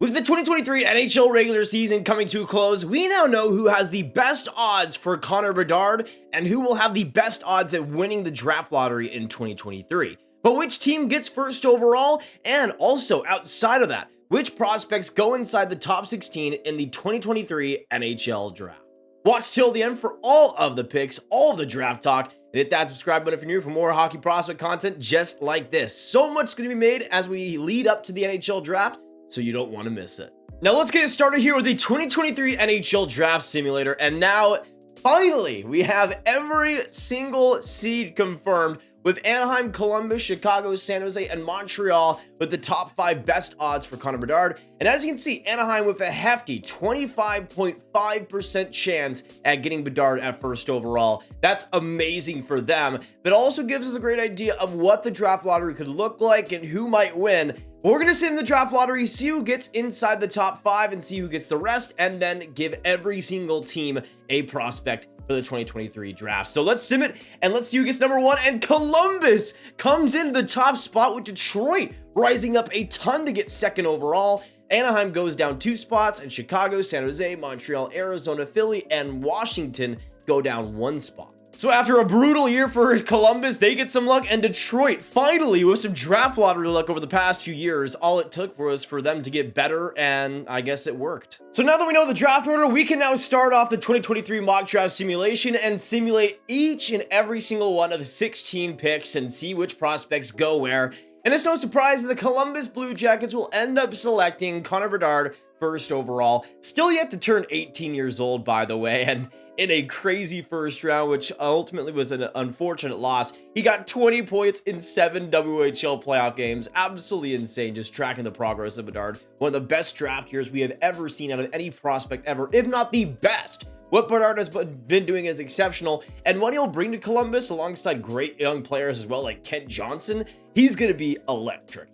With the 2023 NHL regular season coming to a close, we now know who has the best odds for Connor Bedard and who will have the best odds at winning the draft lottery in 2023. But which team gets first overall? And also, outside of that, which prospects go inside the top 16 in the 2023 NHL draft? Watch till the end for all of the picks, all of the draft talk, and hit that subscribe button if you're new for more hockey prospect content just like this. So much is going to be made as we lead up to the NHL draft, so you don't want to miss it. Now let's get started here with the 2023 NHL Draft Simulator, and now, finally, we have every single seed confirmed with Anaheim, Columbus, Chicago, San Jose, and Montreal with the top 5 best odds for Connor Bedard. And as you can see, Anaheim with a hefty 25.5% chance at getting Bedard at first overall. That's amazing for them, but also gives us a great idea of what the draft lottery could look like and who might win. We're going to sim the draft lottery, see who gets inside the top 5 and see who gets the rest, and then give every single team a prospect for the 2023 draft. So let's sim it and let's see who gets number 1. And Columbus comes into the top spot with Detroit rising up a ton to get second overall. Anaheim goes down 2 spots, and Chicago, San Jose, Montreal, Arizona, Philly, and Washington go down 1 spot. So after a brutal year for Columbus, they get some luck, and Detroit finally with some draft lottery luck over the past few years. All it took was for them to get better, and I guess it worked. So now that we know the draft order, we can now start off the 2023 mock draft simulation and simulate each and every single one of the 16 picks and see which prospects go where. And it's no surprise that the Columbus Blue Jackets will end up selecting Connor Bedard first overall, still yet to turn 18 years old, by the way, and in a crazy first round, which ultimately was an unfortunate loss. He got 20 points in 7 WHL playoff games. Absolutely insane, just tracking the progress of Bedard. One of the best draft years we have ever seen out of any prospect ever, if not the best. What Bedard has been doing is exceptional, and what he'll bring to Columbus alongside great young players as well, like Kent Johnson, he's going to be electric.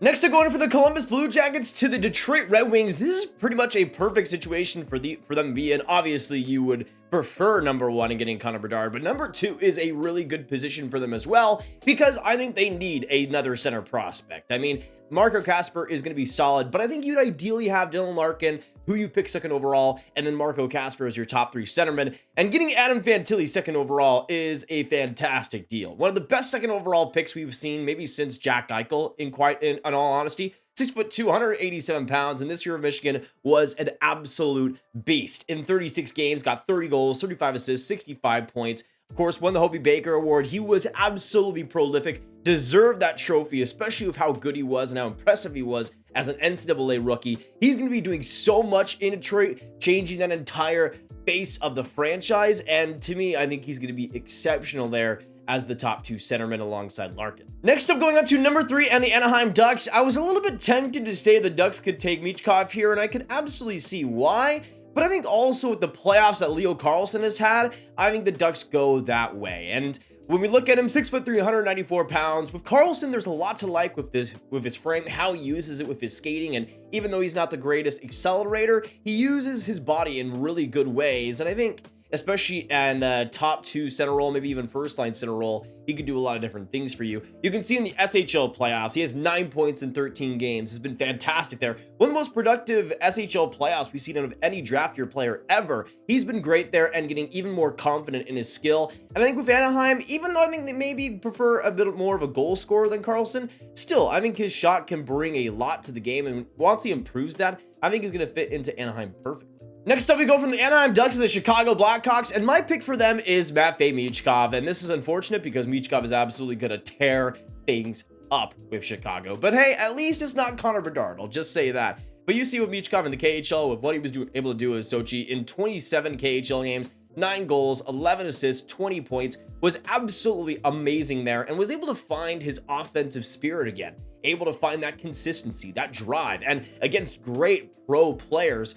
Next up, going for the Columbus Blue Jackets to the Detroit Red Wings. This is pretty much a perfect situation for them to be in. Obviously, you would prefer number 1 in getting Connor Bedard, but number 2 is a really good position for them as well, because I think they need another center prospect. I mean, Marco Kasper is going to be solid, but I think you'd ideally have Dylan Larkin, who you pick second overall, and then Marco Kasper as your top 3 centerman. And getting Adam Fantilli second overall is a fantastic deal. One of the best second overall picks we've seen maybe since Jack Eichel, in all honesty. 6'2", 187 pounds, and this year of Michigan was an absolute beast. In 36 games, got 30 goals, 35 assists, 65 points. Of course, won the Hobey Baker Award. He was absolutely prolific, deserved that trophy, especially with how good he was and how impressive he was as an NCAA rookie. He's going to be doing so much in Detroit, changing that entire face of the franchise, and to me, I think he's going to be exceptional there as the top 2 centermen alongside Larkin. Next up, going on to number 3 and the Anaheim Ducks. I was a little bit tempted to say the Ducks could take Michkov here, and I could absolutely see why. But I think also with the playoffs that Leo Carlsson has had, I think the Ducks go that way. And when we look at him, 6'3", 194 pounds. With Carlsson, there's a lot to like with his frame, how he uses it with his skating. And even though he's not the greatest accelerator, he uses his body in really good ways. And I think, especially in top 2 center role, maybe even first line center role, he could do a lot of different things for you. You can see in the SHL playoffs, he has 9 points in 13 games. Has been fantastic there. One of the most productive SHL playoffs we've seen out of any draft year player ever. He's been great there and getting even more confident in his skill. And I think with Anaheim, even though I think they maybe prefer a bit more of a goal scorer than Carlsson, still, I think his shot can bring a lot to the game. And once he improves that, I think he's going to fit into Anaheim perfectly. Next up, we go from the Anaheim Ducks to the Chicago Blackhawks, and my pick for them is Matvei Michkov, and this is unfortunate because Michkov is absolutely going to tear things up with Chicago. But hey, at least it's not Connor Bedard, I'll just say that. But you see with Michkov in the KHL, with what he was able to do with Sochi in 27 KHL games, 9 goals, 11 assists, 20 points, was absolutely amazing there, and was able to find his offensive spirit again. Able to find that consistency, that drive, and against great pro players,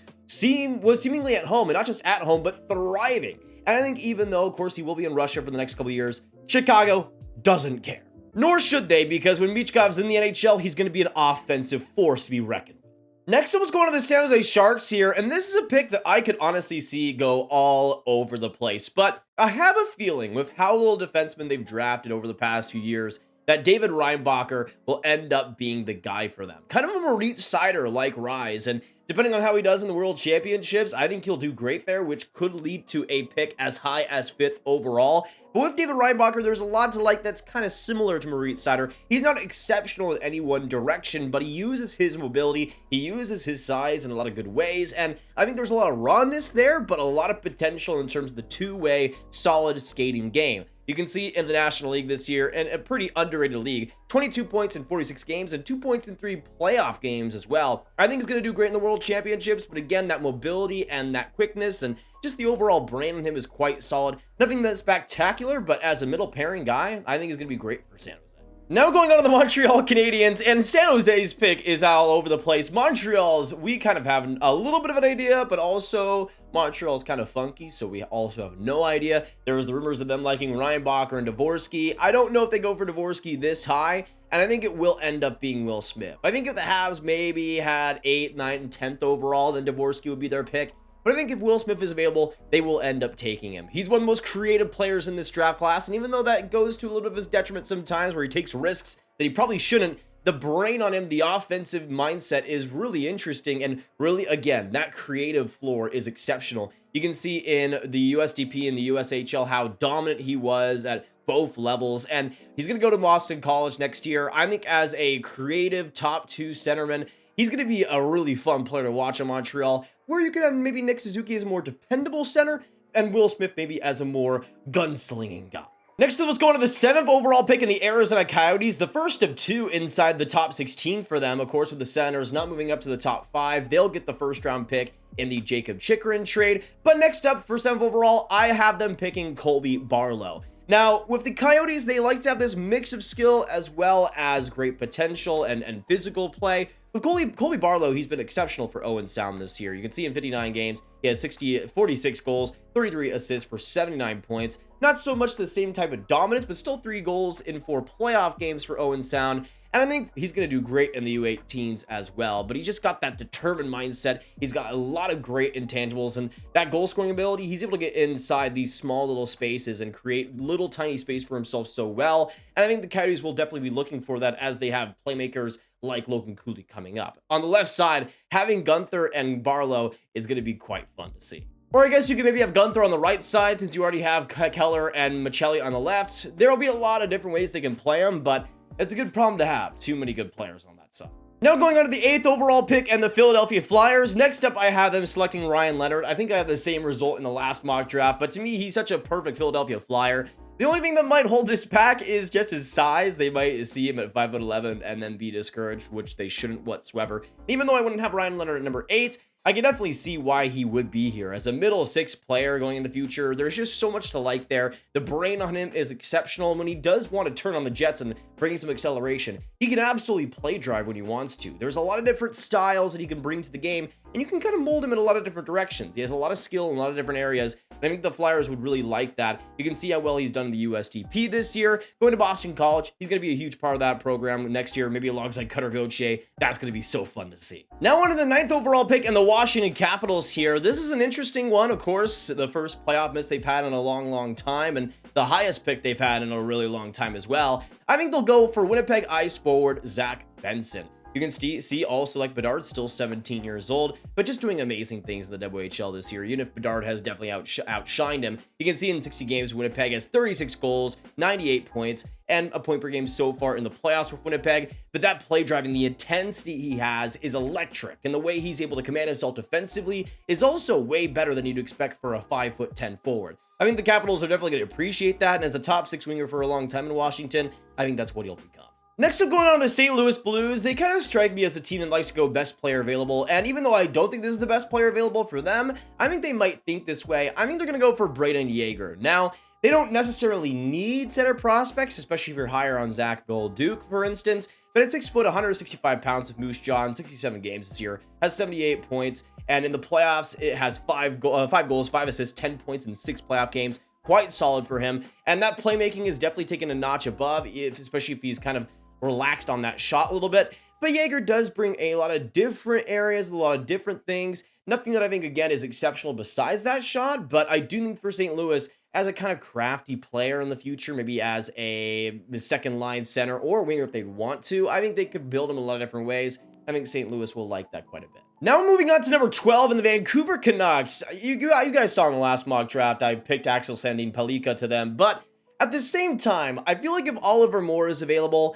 was seemingly at home, and not just at home, but thriving. And I think even though, of course, he will be in Russia for the next couple of years, Chicago doesn't care. Nor should they, because when Michkov's in the NHL, he's going to be an offensive force to be reckoned with. Next up, let's go on to the San Jose Sharks here, and this is a pick that I could honestly see go all over the place. But I have a feeling with how little defensemen they've drafted over the past few years that David Reinbacher will end up being the guy for them. Kind of a Moritz Seider like rise, and depending on how he does in the World Championships, I think he'll do great there, which could lead to a pick as high as 5th overall. But with David Reinbacher, there's a lot to like that's kind of similar to Moritz Seider. He's not exceptional in any one direction, but he uses his mobility, he uses his size in a lot of good ways, and I think there's a lot of rawness there, but a lot of potential in terms of the two-way solid skating game. You can see in the National League this year, and a pretty underrated league, 22 points in 46 games and 2 points in 3 playoff games as well. I think he's going to do great in the World Championships, but again, that mobility and that quickness and just the overall brain on him is quite solid. Nothing that's spectacular, but as a middle pairing guy, I think he's going to be great for San Jose. Now going on to the Montreal Canadiens, and San Jose's pick is all over the place. Montreal's, we kind of have a little bit of an idea, but also Montreal's kind of funky, so we also have no idea. There was the rumors of them liking Reinbacher and Dvorsky. I don't know if they go for Dvorsky this high, and I think it will end up being Will Smith. I think if the Habs maybe had 8th, 9th, and 10th overall, then Dvorsky would be their pick. But I think if Will Smith is available, they will end up taking him. He's one of the most creative players in this draft class, and even though that goes to a little bit of his detriment sometimes where he takes risks that he probably shouldn't, the brain on him, the offensive mindset is really interesting, and really, again, that creative floor is exceptional. You can see in the USDP and the USHL how dominant he was at both levels, and he's going to go to Boston College next year. I think as a creative top 2 centerman, he's going to be a really fun player to watch in Montreal, where you could have maybe Nick Suzuki as a more dependable center, and Will Smith maybe as a more gunslinging guy. Next up, let's go on to the 7th overall pick in the Arizona Coyotes, the first of 2 inside the top 16 for them. Of course, with the Senators not moving up to the top 5, they'll get the first round pick in the Jacob Chychrun trade. But next up, for 7th overall, I have them picking Colby Barlow. Now, with the Coyotes, they like to have this mix of skill as well as great potential and physical play. With Colby Barlow, he's been exceptional for Owen Sound this year. You can see in 59 games, he has 46 goals, 33 assists for 79 points. Not so much the same type of dominance, but still 3 goals in 4 playoff games for Owen Sound. And I think he's going to do great in the U18s as well. But he just got that determined mindset. He's got a lot of great intangibles. And that goal scoring ability, he's able to get inside these small little spaces and create little tiny space for himself so well. And I think the Coyotes will definitely be looking for that as they have playmakers like Logan Cooley coming up. On the left side, having Gunther and Barlow is going to be quite fun to see. Or I guess you could maybe have Gunther on the right side since you already have Keller and Mikhail on the left. There will be a lot of different ways they can play them, but it's a good problem to have. Too many good players on that side. Now going on to the 8th overall pick and the Philadelphia Flyers. Next up, I have them selecting Ryan Leonard. I think I have the same result in the last mock draft, but to me, he's such a perfect Philadelphia Flyer. The only thing that might hold this back is just his size. They might see him at 5'11" and then be discouraged, which they shouldn't whatsoever. Even though I wouldn't have Ryan Leonard at number 8, I can definitely see why he would be here. As a middle 6 player going in the future, there's just so much to like there. The brain on him is exceptional. And when he does want to turn on the jets and bring some acceleration, he can absolutely play drive when he wants to. There's a lot of different styles that he can bring to the game, and you can kind of mold him in a lot of different directions. He has a lot of skill in a lot of different areas, and I think the Flyers would really like that. You can see how well he's done in the USDP this year. Going to Boston College, he's going to be a huge part of that program next year, maybe alongside Cutter Gauthier. That's going to be so fun to see. Now on to the 9th overall pick and the Washington Capitals here. This is an interesting one, of course. The first playoff miss they've had in a long time, and the highest pick they've had in a really long time as well. I think they'll go for Winnipeg ice forward Zach Benson. You can see also like Bedard, still 17 years old, but just doing amazing things in the WHL this year. Even if Bedard has definitely outshined him, you can see in 60 games, Winnipeg has 36 goals, 98 points, and a point per game so far in the playoffs with Winnipeg. But that play driving, the intensity he has is electric, and the way he's able to command himself defensively is also way better than you'd expect for a 5'10" forward. I think the Capitals are definitely going to appreciate that, and as a top 6 winger for a long time in Washington, I think that's what he'll become. Next up, going on to the St. Louis Blues, they kind of strike me as a team that likes to go best player available, and even though I don't think this is the best player available for them, I think they might think this way. I think they're going to go for Brayden Yager. Now, they don't necessarily need center prospects, especially if you're higher on Zach Duke, for instance, but at 6 foot, 165 pounds with Moose Jaw in 67 games this year, has 78 points, and in the playoffs, it has 5 goals, 5 assists, 10 points in 6 playoff games. Quite solid for him, and that playmaking is definitely taken a notch above, especially if he's kind of relaxed on that shot a little bit. But Yager does bring a lot of different areas, a lot of different things. Nothing that I think, again, is exceptional besides that shot, but I do think for St. Louis, as a kind of crafty player in the future, maybe as the second line center or winger if they want to. I think they could build him a lot of different ways. I think St. Louis will like that quite a bit. Now we're moving on to number 12 in the Vancouver Canucks. You guys saw in the last mock draft, I picked Axel, Sandin, Pellikka to them, but at the same time, I feel like if Oliver Moore is available,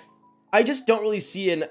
I just don't really see an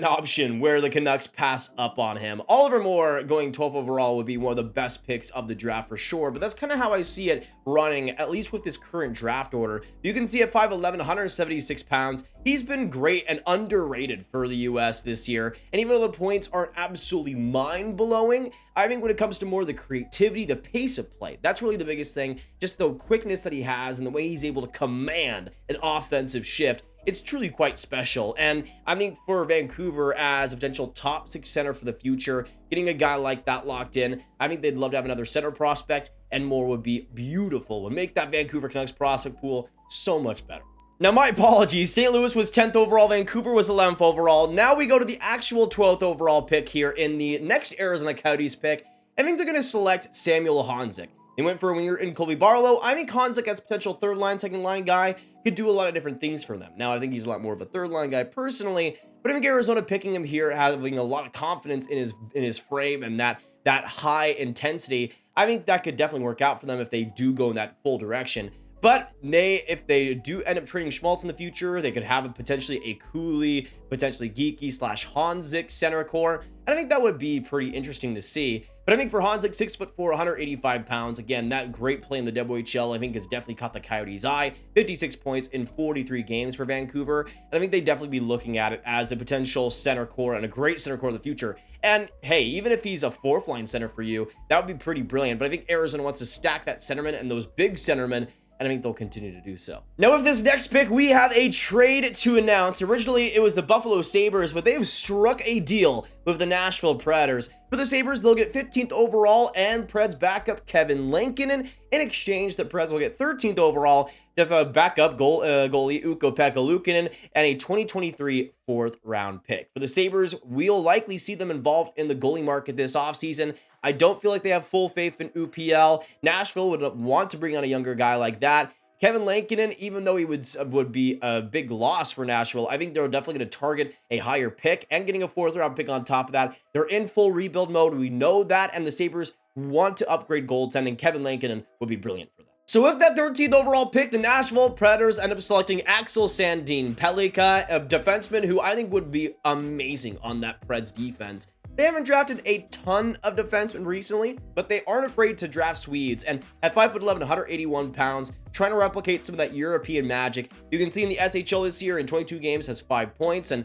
option where the Canucks pass up on him. Oliver Moore going 12 overall would be one of the best picks of the draft for sure, but that's kind of how I see it running, at least with this current draft order. You can see at 5'11", 176 pounds, he's been great and underrated for the US this year. And even though the points aren't absolutely mind-blowing, I think when it comes to more of the creativity, the pace of play, that's really the biggest thing. Just the quickness that he has and the way he's able to command an offensive shift. It's truly quite special, and I think for Vancouver as a potential top 6 center for the future, getting a guy like that locked in, I think they'd love to have another center prospect, and Moore would be beautiful. Would make that Vancouver Canucks prospect pool so much better. Now, my apologies. St. Louis was 10th overall. Vancouver was 11th overall. Now we go to the actual 12th overall pick here in the next Arizona Coyotes pick. I think they're going to select Samuel Honzek. They went for a winger in Colby Barlow. I think Honzek as potential third line, second line guy could do a lot of different things for them. Now, I think he's a lot more of a third line guy personally, but I think Arizona picking him here, having a lot of confidence in his frame and that high intensity, I think that could definitely work out for them if they do go in that full direction. But if they do end up trading Schmaltz in the future, they could have potentially a Cooley, potentially Geeky / Honzek center core. And I think that would be pretty interesting to see. But I think for Honzek, 6'4", 185 pounds, again, that great play in the WHL, I think has definitely caught the Coyotes' eye. 56 points in 43 games for Vancouver. And I think they'd definitely be looking at it as a potential center core and a great center core in the future. And hey, even if he's a fourth line center for you, that would be pretty brilliant. But I think Arizona wants to stack that centerman and those big centermen, and I think they'll continue to do so. Now, with this next pick, we have a trade to announce. Originally, it was the Buffalo Sabres, but they've struck a deal with the Nashville Predators. For the Sabres, they'll get 15th overall and Preds backup Kevin Lankinen. In exchange, the Preds will get 13th overall, backup goalie Ukko-Pekka Luukkonen, and a 2023 4th-round pick. For the Sabres, we'll likely see them involved in the goalie market this offseason. I don't feel like they have full faith in UPL. Nashville would want to bring on a younger guy like that. Kevin Lankinen, even though he would be a big loss for Nashville, I think they're definitely going to target a higher pick and getting a 4th-round pick on top of that. They're in full rebuild mode. We know that, and the Sabres want to upgrade goaltending. Kevin Lankinen would be brilliant for them. So with that 13th overall pick, the Nashville Predators end up selecting Axel, Sandin, Pellikka, a defenseman who I think would be amazing on that Preds defense. They haven't drafted a ton of defensemen recently, but they aren't afraid to draft Swedes. And at 5'11", 181 pounds, trying to replicate some of that European magic. You can see in the SHL this year, in 22 games, has 5 points and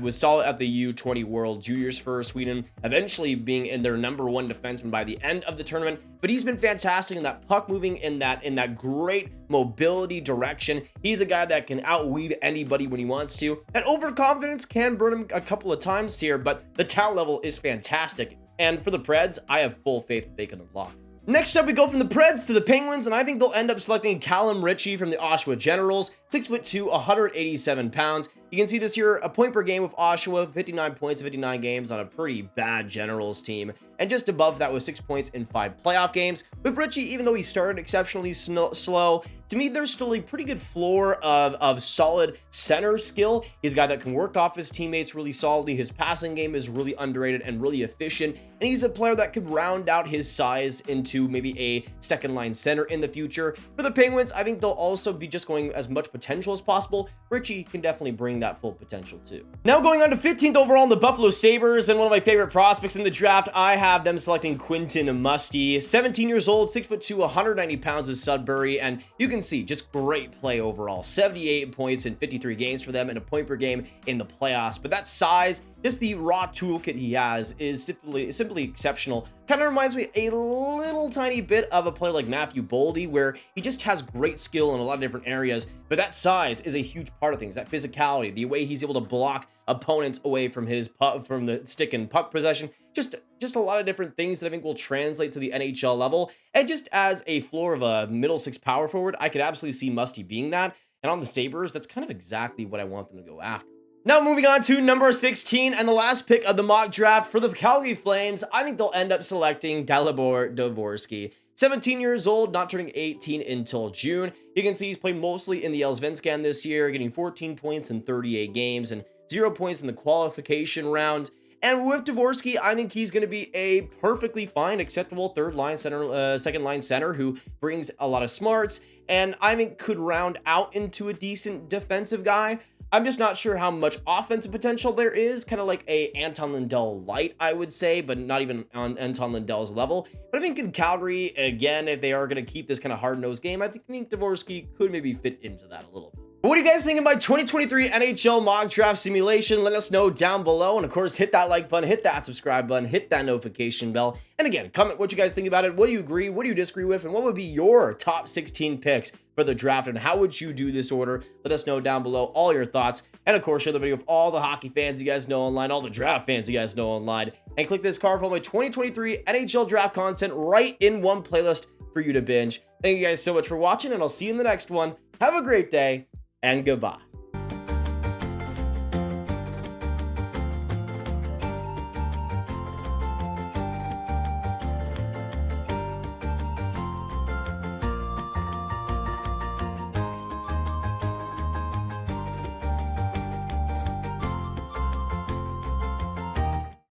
was solid at the U20 World Juniors for Sweden, eventually being in their #1 defenseman by the end of the tournament. But he's been fantastic in that puck moving, in that great mobility direction. He's a guy that can outweave anybody when he wants to. And overconfidence can burn him a couple of times here, but the talent level is fantastic. And for the Preds, I have full faith that they can unlock. Next up, we go from the Preds to the Penguins, and I think they'll end up selecting Calum Ritchie from the Oshawa Generals, 6'2", 187 pounds. You can see this year a point per game with Oshawa, 59 points in 59 games on a pretty bad Generals team. And just above that was 6 points in 5 playoff games. With Ritchie, even though he started exceptionally slow, to me, there's still a pretty good floor of solid center skill. He's a guy that can work off his teammates really solidly. His passing game is really underrated and really efficient. And he's a player that could round out his size into maybe a second line center in the future. For the Penguins, I think they'll also be just going as much potential as possible. Ritchie can definitely bring that full potential too. Now going on to 15th overall in the Buffalo Sabres, and one of my favorite prospects in the draft, I have them selecting Quentin Musty, 17 years old, 6'2", 190 pounds of Sudbury, and you can see just great play overall. 78 points in 53 games for them and a point per game in the playoffs. But that size, just the raw toolkit he has is simply exceptional. Kind of reminds me a little tiny bit of a player like Matthew Boldy, where he just has great skill in a lot of different areas, but that size is a huge part of things. That physicality, the way he's able to block opponents away from from the stick and puck possession, just a lot of different things that I think will translate to the NHL level. And just as a floor of a middle six power forward, I could absolutely see Musty being that. And on the Sabres, that's kind of exactly what I want them to go after. Now moving on to number 16 and the last pick of the mock draft for the Calgary Flames, I think they'll end up selecting Dalibor Dvorsky. 17 years old, not turning 18 until June. You can see he's played mostly in the Allsvenskan this year, getting 14 points in 38 games and 0 points in the qualification round. And with Dvorsky, I think he's going to be a perfectly fine, acceptable third line center, second line center who brings a lot of smarts, and I think could round out into a decent defensive guy. I'm just not sure how much offensive potential there is, kind of like a Anton Lundell light, I would say, but not even on Anton Lundell's level. But I think in Calgary, again, if they are going to keep this kind of hard-nosed game, I think Dvorsky could maybe fit into that a little bit. What do you guys think of my 2023 NHL mock draft simulation? Let us know down below. And of course, hit that like button, hit that subscribe button, hit that notification bell. And again, comment what you guys think about it. What do you agree? What do you disagree with? And what would be your top 16 picks for the draft? And how would you do this order? Let us know down below all your thoughts. And of course, share the video with all the hockey fans you guys know online, all the draft fans you guys know online. And click this card for all my 2023 NHL draft content right in one playlist for you to binge. Thank you guys so much for watching, and I'll see you in the next one. Have a great day. And goodbye.